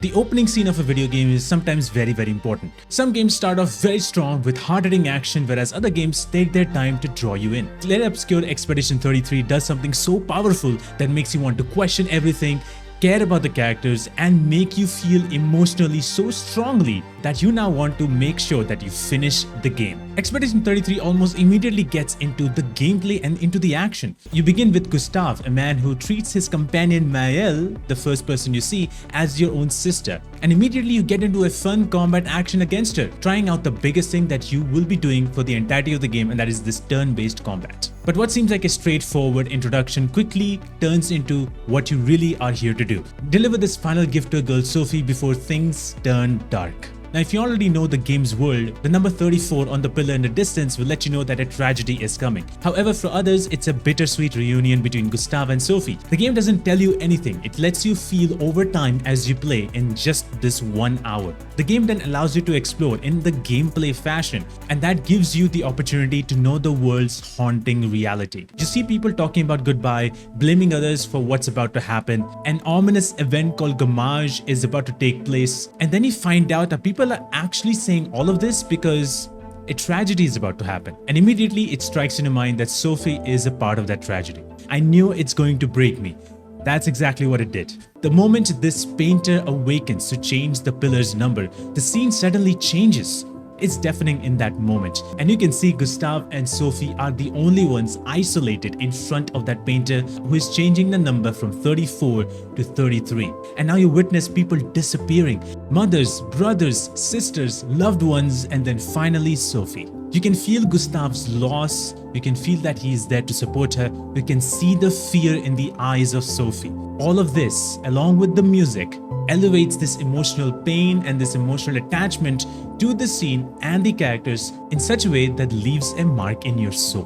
The opening scene of a video game is sometimes very important. Some games start off very strong with hard-hitting action, whereas other games take their time to draw you in. Clair Obscur Expedition 33 does something so powerful that makes you want to question everything, care about the characters, and make you feel emotionally so strongly that you now want to make sure that you finish the game. Expedition 33 almost immediately gets into the gameplay and into the action. You begin with Gustav, a man who treats his companion Maëlle, the first person you see, as your own sister. And immediately you get into a fun combat action against her, trying out the biggest thing that you will be doing for the entirety of the game, and that is this turn-based combat. But what seems like a straightforward introduction quickly turns into what you really are here to do. Deliver this final gift to a girl Sophie before things turn dark. Now, if you already know the game's world, the number 34 on the pillar in the distance will let you know that a tragedy is coming. However, for others, it's a bittersweet reunion between Gustav and Sophie. The game doesn't tell you anything. It lets you feel over time as you play in just this 1 hour. The game then allows you to explore in the gameplay fashion, and that gives you the opportunity to know the world's haunting reality. You see people talking about goodbye, blaming others for what's about to happen. An ominous event called Gamage is about to take place, and then you find out that people are actually saying all of this because a tragedy is about to happen. And immediately it strikes in your mind that Sophie is a part of that tragedy. I knew it's going to break me. That's exactly what it did. The moment this painter awakens to change the pillar's number, the scene suddenly changes. It's deafening in that moment, and you can see Gustav and Sophie are the only ones isolated in front of that painter who is changing the number from 34 to 33. And now you witness people disappearing, mothers, brothers, sisters, loved ones, and then finally Sophie. You can feel Gustav's loss, you can feel that he is there to support her, you can see the fear in the eyes of Sophie. All of this, along with the music, elevates this emotional pain and this emotional attachment to the scene and the characters in such a way that leaves a mark in your soul.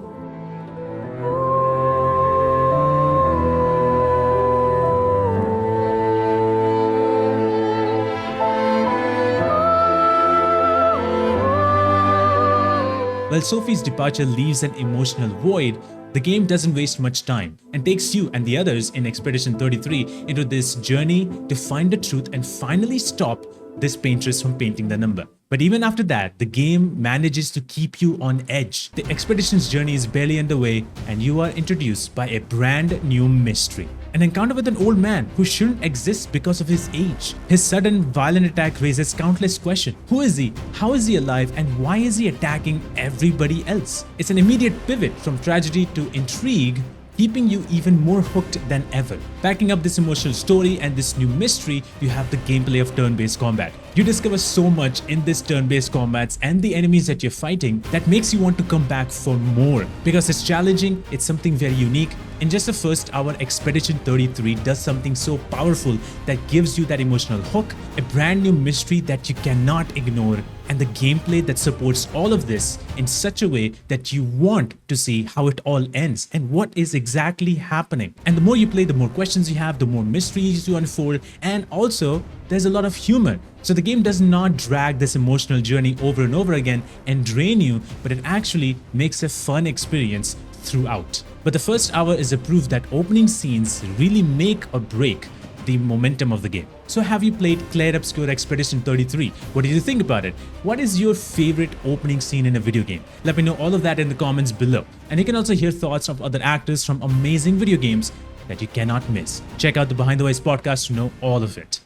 While Sophie's departure leaves an emotional void, the game doesn't waste much time and takes you and the others in Expedition 33 into this journey to find the truth and finally stop this paintress from painting the number. But even after that, the game manages to keep you on edge. The expedition's journey is barely underway and you are introduced by a brand new mystery. An encounter with an old man who shouldn't exist because of his age. His sudden violent attack raises countless questions. Who is he? How is he alive? And why is he attacking everybody else? It's an immediate pivot from tragedy to intrigue, keeping you even more hooked than ever. Backing up this emotional story and this new mystery, you have the gameplay of turn-based combat. You discover so much in this turn-based combats and the enemies that you're fighting that makes you want to come back for more. Because it's challenging, it's something very unique. In just the first hour, Expedition 33 does something so powerful that gives you that emotional hook, a brand new mystery that you cannot ignore, and the gameplay that supports all of this in such a way that you want to see how it all ends and what is exactly happening. And the more you play, the more questions you have, the more mysteries you unfold, and also there's a lot of humor. So the game does not drag this emotional journey over and over again and drain you, but it actually makes a fun experience throughout. But the first hour is a proof that opening scenes really make or break the momentum of the game. So have you played Clair Obscur Expedition 33? What did you think about it? What is your favorite opening scene in a video game? Let me know all of that in the comments below. And you can also hear thoughts of other actors from amazing video games that you cannot miss. Check out the Behind the Voice podcast to know all of it.